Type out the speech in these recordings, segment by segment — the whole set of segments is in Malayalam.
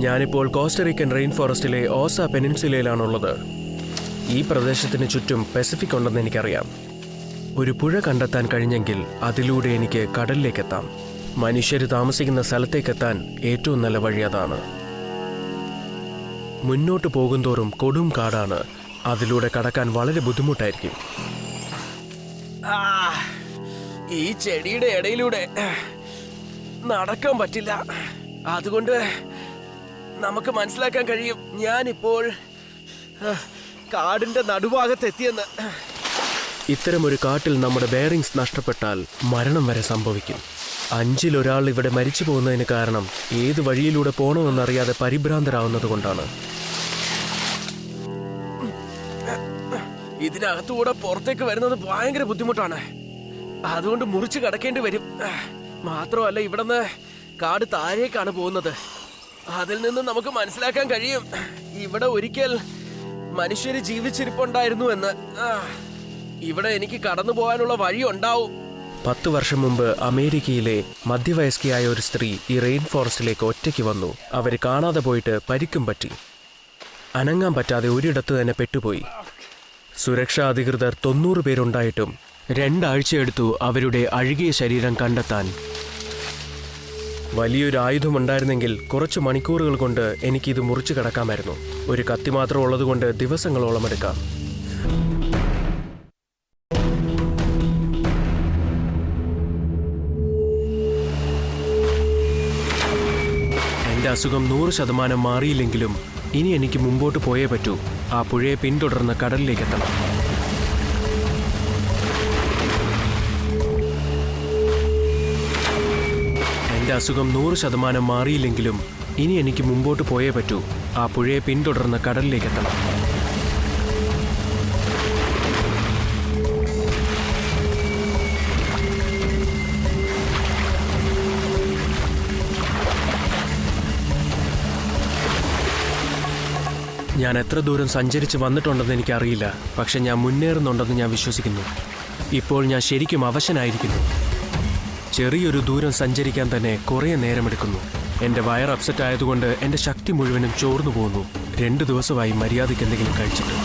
ഞാനിപ്പോൾ കോസ്റ്ററിക്കൻ റെയിൻ ഫോറസ്റ്റിലെ ഓസ പെനിൻസുലയിലാണുള്ളത്. ഈ പ്രദേശത്തിന് ചുറ്റും പസഫിക് ഉണ്ടെന്ന് എനിക്കറിയാം. ഒരു പുഴ കണ്ടെത്താൻ കഴിഞ്ഞെങ്കിൽ അതിലൂടെ എനിക്ക് കടലിലേക്കെത്താം. മനുഷ്യർ താമസിക്കുന്ന സ്ഥലത്തേക്കെത്താൻ ഏറ്റവും നല്ല വഴി അതാണ്. മുന്നോട്ട് പോകുന്തോറും കൊടും കാടാണ്. അതിലൂടെ കടക്കാൻ വളരെ ബുദ്ധിമുട്ടായിരിക്കും. ഈ ചെടിയുടെ ഇടയിലൂടെ നടക്കാൻ പറ്റില്ല. അതുകൊണ്ട് നമുക്ക് മനസ്സിലാക്കാൻ കഴിയും ഞാനിപ്പോൾ കാടിന്റെ നടുഭാഗത്തെത്തിയെന്ന്. ഇത്തരമൊരു കാട്ടിൽ നമ്മുടെ ബെയറിങ്സ് നഷ്ടപ്പെട്ടാൽ മരണം വരെ സംഭവിക്കും. 5-ൽ ഒരാൾ ഇവിടെ മരിച്ചു പോകുന്നതിന് കാരണം ഏത് വഴിയിലൂടെ പോകണമെന്നറിയാതെ പരിഭ്രാന്തരാവുന്നത് കൊണ്ടാണ്. ഇതിനകത്തുകൂടെ പുറത്തേക്ക് വരുന്നത് ഭയങ്കര ബുദ്ധിമുട്ടാണ്. അതുകൊണ്ട് മുറിച്ച് കടക്കേണ്ടി വരും. മാത്രമല്ല ഇവിടുന്ന് കാട് താഴേക്കാണ് പോകുന്നത്. അതിൽ നിന്ന് നമുക്ക് മനസ്സിലാക്കാൻ കഴിയും ഇവിടെ ഒരിക്കൽ മനുഷ്യര് ജീവിച്ചിരിപ്പുണ്ടായിരുന്നു എന്ന്. ഇവിടെ എനിക്ക് കടന്നു പോകാനുള്ള വഴി ഉണ്ടാവും. 10 വർഷം മുമ്പ് അമേരിക്കയിലെ മധ്യവയസ്കയായ ഒരു സ്ത്രീ ഈ റെയിൻ ഫോറസ്റ്റിലേക്ക് ഒറ്റയ്ക്ക് വന്നു. അവർ കാണാതെ പോയിട്ട് പരിക്കും പറ്റി. അനങ്ങാൻ പറ്റാതെ ഒരിടത്ത് തന്നെ പെട്ടുപോയി. സുരക്ഷാ അധികൃതർ 90 പേരുണ്ടായിട്ടും 2 ആഴ്ചയെടുത്തു അവരുടെ അഴുകിയ ശരീരം കണ്ടെത്താൻ. വലിയൊരു ആയുധമുണ്ടായിരുന്നെങ്കിൽ കുറച്ച് മണിക്കൂറുകൾ കൊണ്ട് എനിക്കിത് മുറിച്ചു കടക്കാമായിരുന്നു. ഒരു കത്തി മാത്രം ഉള്ളതുകൊണ്ട് ദിവസങ്ങളോളം എടുക്കാം. എൻ്റെ അസുഖം 100% മാറിയില്ലെങ്കിലും ഇനി എനിക്ക് മുമ്പോട്ട് പോയേ പറ്റൂ. ആ പുഴയെ പിന്തുടർന്ന് കടലിലേക്ക് എത്തണം. എൻ്റെ അസുഖം 100% മാറിയില്ലെങ്കിലും ഇനി എനിക്ക് മുമ്പോട്ട് പോയേ പറ്റൂ. ആ പുഴയെ പിന്തുടർന്ന് കടലിലേക്ക് എത്തണം. ഞാൻ എത്ര ദൂരം സഞ്ചരിച്ച് വന്നിട്ടുണ്ടെന്ന് എനിക്കറിയില്ല. പക്ഷെ ഞാൻ മുന്നേറുന്നുണ്ടെന്ന് ഞാൻ വിശ്വസിക്കുന്നു. ഇപ്പോൾ ഞാൻ ശരിക്കും അവശനായിരിക്കുന്നു. ചെറിയൊരു ദൂരം സഞ്ചരിക്കാൻ തന്നെ കുറേ നേരമെടുക്കുന്നു. എൻ്റെ വയർ അപ്സെറ്റ് ആയതുകൊണ്ട് എൻ്റെ ശക്തി മുഴുവനും ചോർന്നു പോകുന്നു. 2 ദിവസമായി മര്യാദയ്ക്ക് എന്തെങ്കിലും കഴിച്ചിട്ട്.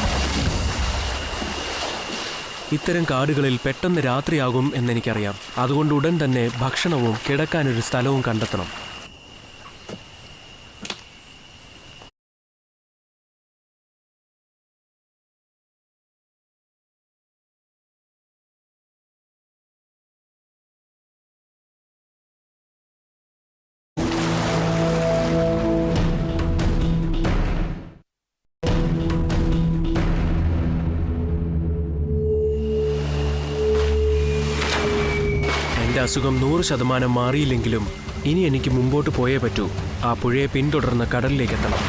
ഇത്തരം കാടുകളിൽ പെട്ടെന്ന് രാത്രിയാകും എന്നെനിക്കറിയാം. അതുകൊണ്ട് ഉടൻ തന്നെ ഭക്ഷണവും കിടക്കാനൊരു സ്ഥലവും കണ്ടെത്തണം. എൻ്റെ അസുഖം 100% മാറിയില്ലെങ്കിലും ഇനി എനിക്ക് മുമ്പോട്ട് പോയേ പറ്റൂ. ആ പുഴയെ പിന്തുടർന്ന് കടലിലേക്ക് എത്തണം.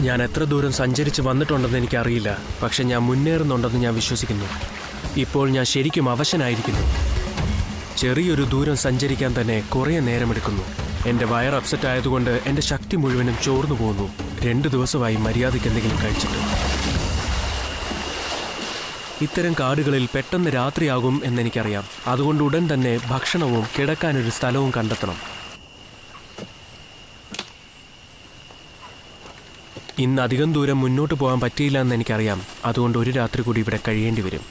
ഞാൻ എത്ര ദൂരം സഞ്ചരിച്ച് വന്നിട്ടുണ്ടെന്ന് എനിക്കറിയില്ല. പക്ഷെ ഞാൻ മുന്നേറുന്നുണ്ടെന്ന് ഞാൻ വിശ്വസിക്കുന്നു. ഇപ്പോൾ ഞാൻ ശരിക്കും അവശനായിരിക്കുന്നു. ചെറിയൊരു ദൂരം സഞ്ചരിക്കാൻ തന്നെ കുറേ നേരമെടുക്കുന്നു. എൻ്റെ വയർ അപ്സെറ്റ് ആയതുകൊണ്ട് എൻ്റെ ശക്തി മുഴുവനും ചോർന്നു പോകുന്നു. 2 ദിവസമായി മര്യാദയ്ക്ക് എന്തെങ്കിലും കഴിച്ചിട്ട്. ഇത്തരം കാടുകളിൽ പെട്ടെന്ന് രാത്രിയാകും എന്നെനിക്കറിയാം. അതുകൊണ്ട് ഉടൻ തന്നെ ഭക്ഷണവും കിടക്കാനൊരു സ്ഥലവും കണ്ടെത്തണം. ഇന്ന് അധികം ദൂരം മുന്നോട്ട് പോകാൻ പറ്റിയില്ല എന്ന് എനിക്കറിയാം. അതുകൊണ്ട് ഒരു രാത്രി കൂടി ഇവിടെ കഴിയേണ്ടി വരും.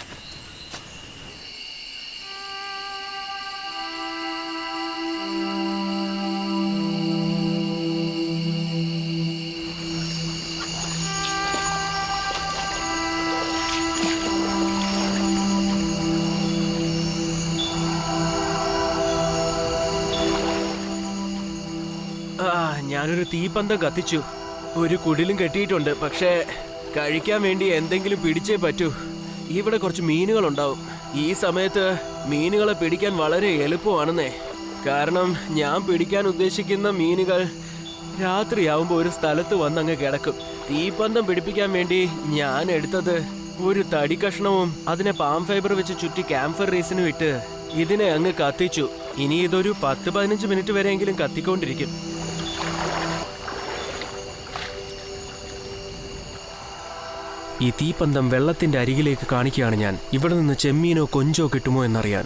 ഞാനൊരു തീപ്പന്തം കത്തിച്ചു. ഒരു കുടിലും കെട്ടിയിട്ടുണ്ട്. പക്ഷേ കഴിക്കാൻ വേണ്ടി എന്തെങ്കിലും പിടിച്ചേ പറ്റൂ. ഇവിടെ കുറച്ച് മീനുകളുണ്ടാവും. ഈ സമയത്ത് മീനുകളെ പിടിക്കാൻ വളരെ എളുപ്പമാണെന്നേ. കാരണം ഞാൻ പിടിക്കാൻ ഉദ്ദേശിക്കുന്ന മീനുകൾ രാത്രിയാവുമ്പോൾ ഒരു സ്ഥലത്ത് വന്നങ്ങ് കിടക്കും. തീപ്പന്തം പിടിപ്പിക്കാൻ വേണ്ടി ഞാൻ എടുത്തത് ഒരു തടി കഷ്ണവും അതിനെ പാം ഫൈബർ വെച്ച് ചുറ്റി ക്യാമ്പ് റീസിനും ഇട്ട് ഇതിനെ അങ്ങ് കത്തിച്ചു. ഇനി ഇതൊരു 10-15 മിനിറ്റ് വരെയെങ്കിലും കത്തിക്കൊണ്ടിരിക്കും. ഈ തീപ്പന്തം വെള്ളത്തിന്റെ അരികിലേക്ക് കാണിക്കുകയാണ് ഞാൻ. ഇവിടെ നിന്ന് ചെമ്മീനോ കൊഞ്ചോ കിട്ടുമോ എന്നറിയാൻ.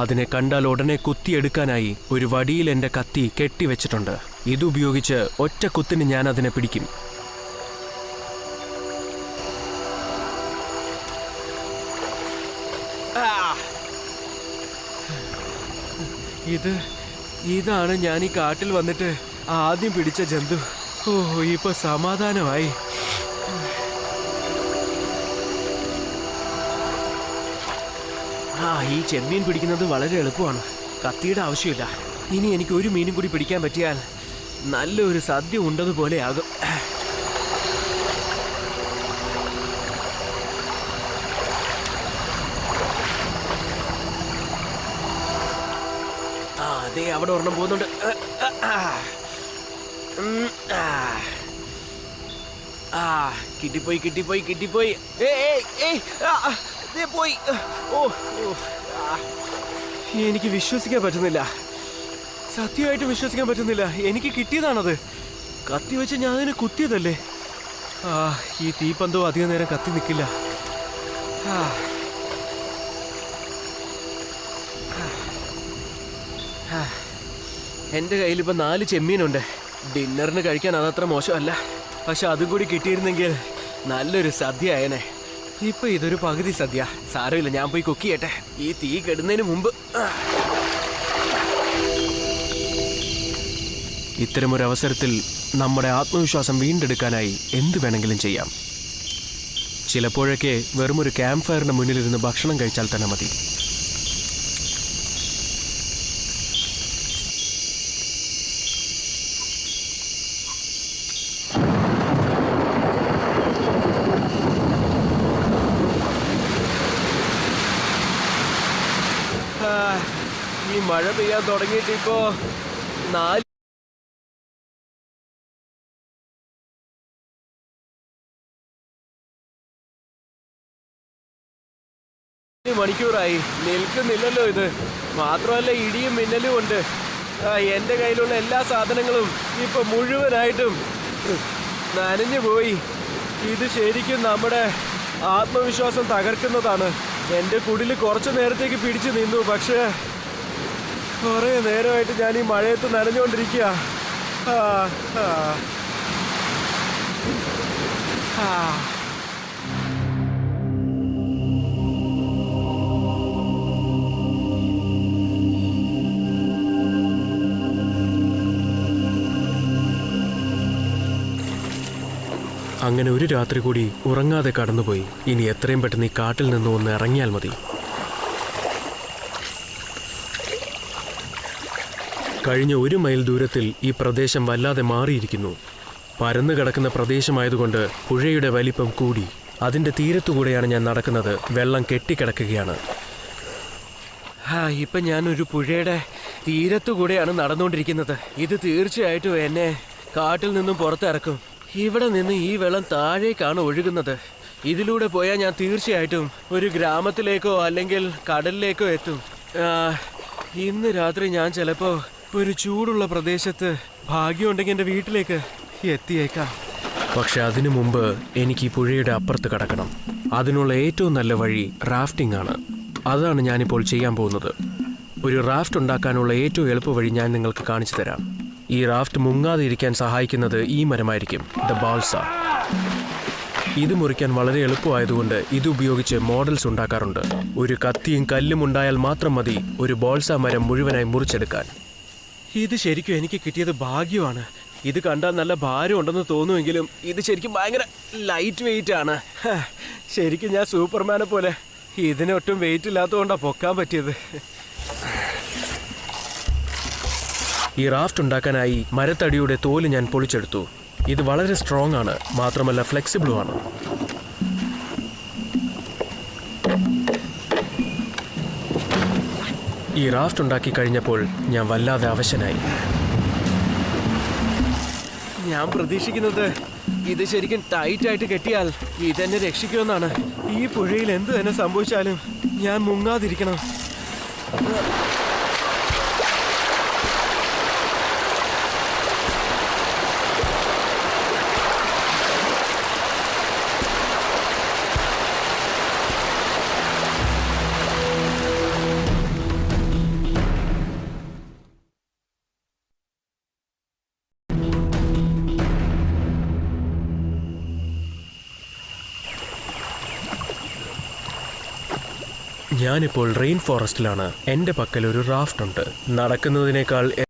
അതിനെ കണ്ടാൽ ഉടനെ കുത്തിയെടുക്കാനായി ഒരു വടിയിൽ എൻ്റെ കത്തി കെട്ടിവെച്ചിട്ടുണ്ട്. ഇതുപയോഗിച്ച് ഒറ്റ കുത്തിന് ഞാൻ അതിനെ പിടിക്കും. ഇതാണ് ഞാൻ ഈ കാട്ടിൽ വന്നിട്ട് ആദ്യം പിടിച്ച ജന്തു. ഇപ്പൊ സമാധാനമായി. ഈ ചെമ്മീൻ പിടിക്കുന്നത് വളരെ എളുപ്പമാണ്. കത്തിയുടെ ആവശ്യമില്ല. ഇനി എനിക്ക് ഒരു മീനും കൂടി പിടിക്കാൻ പറ്റിയാൽ നല്ലൊരു സദ്യ ഉണ്ടതുപോലെ ആകും. അതെ, അവിടെ ഒരെണ്ണം പോകുന്നുണ്ട്. കിട്ടിപ്പോയി. പോയി. എനിക്ക് വിശ്വസിക്കാൻ പറ്റുന്നില്ല. സത്യമായിട്ട് വിശ്വസിക്കാൻ പറ്റുന്നില്ല. എനിക്ക് കിട്ടിയതാണത്. കത്തി വെച്ച് ഞാൻ അതിനെ കുത്തിയതല്ലേ. ഈ തീപ്പന്തോ അധികം നേരം കത്തി നിൽക്കില്ല. എൻ്റെ കയ്യിലിപ്പോൾ 4 ചെമ്മീനുണ്ട്. ഡിന്നറിന് കഴിക്കാൻ അതത്ര മോശമല്ല. പക്ഷെ അതും കൂടി കിട്ടിയിരുന്നെങ്കിൽ നല്ലൊരു സദ്യ ആയനെ. ഇപ്പൊ ഇതൊരു പകുതി സദ്യ. സാരമില്ല, ഞാൻ പോയി കുക്ക് ചെയ്യട്ടെ ഈ തീ കെടുന്നതിന് മുമ്പ്. ഇത്തരമൊരവസരത്തിൽ നമ്മുടെ ആത്മവിശ്വാസം വീണ്ടെടുക്കാനായി എന്ത് വേണമെങ്കിലും ചെയ്യാം. ചിലപ്പോഴൊക്കെ വെറുമൊരു ക്യാമ്പ് ഫയറിന്റെ മുന്നിലിരുന്ന് ഭക്ഷണം കഴിച്ചാൽ തന്നെ മതി. ഈ മഴ പെയ്യാൻ തുടങ്ങിയിട്ട് ഇപ്പോ 4 മണിക്കൂറായി. നിൽക്കുന്നില്ലല്ലോ ഇത്. മാത്രമല്ല ഇടിയും മിന്നലും ഉണ്ട്. എൻ്റെ കയ്യിലുള്ള എല്ലാ സാധനങ്ങളും ഇപ്പൊ മുഴുവനായിട്ടും നനഞ്ഞു പോയി. ഇത് ശരിക്കും നമ്മുടെ ആത്മവിശ്വാസം തകർക്കുന്നതാണ്. എൻ്റെ കുടില് കുറച്ചു നേരത്തേക്ക് പിടിച്ചു നിന്നു. പക്ഷേ കുറേ നേരമായിട്ട് ഞാൻ ഈ മഴയത്ത് നനഞ്ഞുകൊണ്ടിരിക്കുക. അങ്ങനെ ഒരു രാത്രി കൂടി ഉറങ്ങാതെ കടന്നുപോയി. ഇനി എത്രയും പെട്ടെന്ന് ഈ കാട്ടിൽ നിന്ന് ഒന്ന് ഇറങ്ങിയാൽ മതി. കഴിഞ്ഞ 1 മൈൽ ദൂരത്തിൽ ഈ പ്രദേശം വല്ലാതെ മാറിയിരിക്കുന്നു. പരന്നു കിടക്കുന്ന പ്രദേശമായതുകൊണ്ട് പുഴയുടെ വലിപ്പം കൂടി. അതിൻ്റെ തീരത്തുകൂടെയാണ് ഞാൻ നടക്കുന്നത്. വെള്ളം കെട്ടിക്കിടക്കുകയാണ്. ഇപ്പം ഞാനൊരു പുഴയുടെ തീരത്തുകൂടെയാണ് നടന്നുകൊണ്ടിരിക്കുന്നത്. ഇത് തീർച്ചയായിട്ടും എന്നെ കാട്ടിൽ നിന്നും പുറത്തിറക്കും. ഇവിടെ നിന്ന് ഈ വെള്ളം താഴേക്കാണ് ഒഴുകുന്നത്. ഇതിലൂടെ പോയാൽ ഞാൻ തീർച്ചയായിട്ടും ഒരു ഗ്രാമത്തിലേക്കോ അല്ലെങ്കിൽ കടലിലേക്കോ എത്തും. ഇന്ന് രാത്രി ഞാൻ ചിലപ്പോൾ ഒരു ചൂടുള്ള പ്രദേശത്ത് ഭാഗ്യമുണ്ടെങ്കിൽ എൻ്റെ വീട്ടിലേക്ക് എത്തിയേക്കാം. പക്ഷെ അതിനു മുമ്പ് എനിക്ക് ഈ പുഴയുടെ അപ്പുറത്ത് കടക്കണം. അതിനുള്ള ഏറ്റവും നല്ല വഴി റാഫ്റ്റിംഗ് ആണ്. അതാണ് ഞാനിപ്പോൾ ചെയ്യാൻ പോകുന്നത്. ഒരു റാഫ്റ്റ് ഉണ്ടാക്കാനുള്ള ഏറ്റവും എളുപ്പ വഴി ഞാൻ നിങ്ങൾക്ക് കാണിച്ചു തരാം. ഈ റാഫ്റ്റ് മുങ്ങാതെ ഇരിക്കാൻ സഹായിക്കുന്നത് ഈ മരമായിരിക്കും, ദ ബാൾസ. ഇത് മുറിക്കാൻ വളരെ എളുപ്പമായതുകൊണ്ട് ഇതുപയോഗിച്ച് മോഡൽസ് ഉണ്ടാക്കാറുണ്ട്. ഒരു കത്തിയും കല്ലും ഉണ്ടായാൽ മാത്രം മതി ഒരു ബോൾസ മരം മുഴുവനായി മുറിച്ചെടുക്കാൻ. ഇത് ശരിക്കും എനിക്ക് കിട്ടിയത് ഭാഗ്യമാണ്. ഇത് കണ്ടാൽ നല്ല ഭാരം ഉണ്ടെന്ന് തോന്നുമെങ്കിലും ഇത് ശരിക്കും ഭയങ്കര ലൈറ്റ് വെയിറ്റ് ആണ്. ശരിക്കും ഞാൻ സൂപ്പർമാനെ പോലെ. ഇതിനൊട്ടും വെയിറ്റ് ഇല്ലാത്തതുകൊണ്ടാണ് പൊക്കാൻ പറ്റിയത്. ഈ റാഫ്റ്റ് ഉണ്ടാക്കാനായി മരത്തടിയുടെ തോല് ഞാൻ പൊളിച്ചെടുത്തു. ഇത് വളരെ സ്ട്രോങ് ആണ്, മാത്രമല്ല ഫ്ലെക്സിബിളും ആണ്. ഈ റാഫ്റ്റ് ഉണ്ടാക്കി കഴിഞ്ഞപ്പോൾ ഞാൻ വല്ലാതെ അവശനായി. ഞാൻ പ്രതീക്ഷിക്കുന്നത് ഇത് ശരിക്കും ടൈറ്റായിട്ട് കെട്ടിയാൽ ഇതെന്നെ രക്ഷിക്കുമെന്നാണ്. ഈ പുഴയിൽ എന്ത് തന്നെ സംഭവിച്ചാലും ഞാൻ മുങ്ങാതിരിക്കണം. ഞാനിപ്പോൾ റെയിൻ ഫോറസ്റ്റിലാണ്. എന്റെ പക്കൽ ഒരു റാഫ്റ്റ് ഉണ്ട്. നടക്കുന്നതിനേക്കാൾ